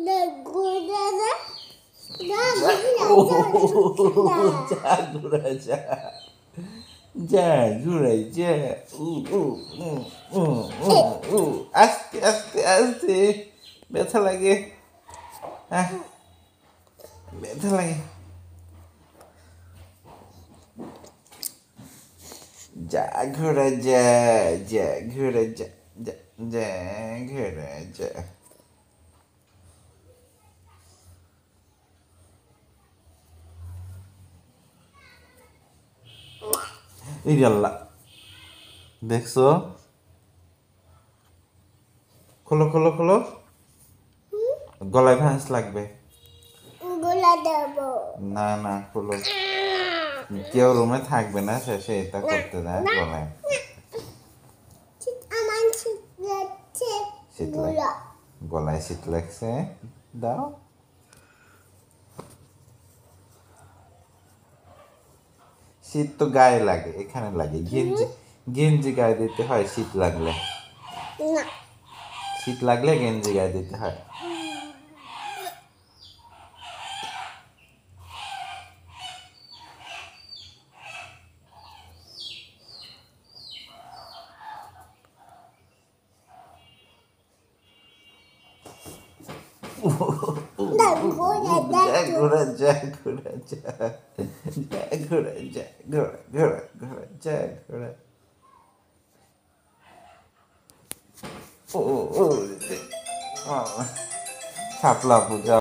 যা ঘোড়া যা, যা ঘোড়াই যা। উ উ উ উ উ উ আস্তে আস্তে আস্তে, ব্যথা লাগে, ব্যথা লাগে। যা ঘোড়া যা, যা ঘোড়া যা, যা যা ঘোড়া যা। এই আল্লাহ, দেখছো? খোলো খোলো খোলো, গলায় ভাঁজ লাগবে। না না খোলো, কেউ রুমে থাকবে না, শেষে এটা করতে দেয় গলায়। শীত গলায় শীত লাগছে, দাও। শীত তো গায়ে লাগে, এখানে লাগে, গেঞ্জি গেঞ্জি গায়ে দিতে হয় শীত লাগলে। শীত লাগলে গেঞ্জি গায়ে দিতে হয়। ঘোড়া যা ঘোড়া যা, ঘোড়া যা ঘোড়া ঘোড়া ঘোড়া যা ঘোড়া। ও ও শাপলা পূজা।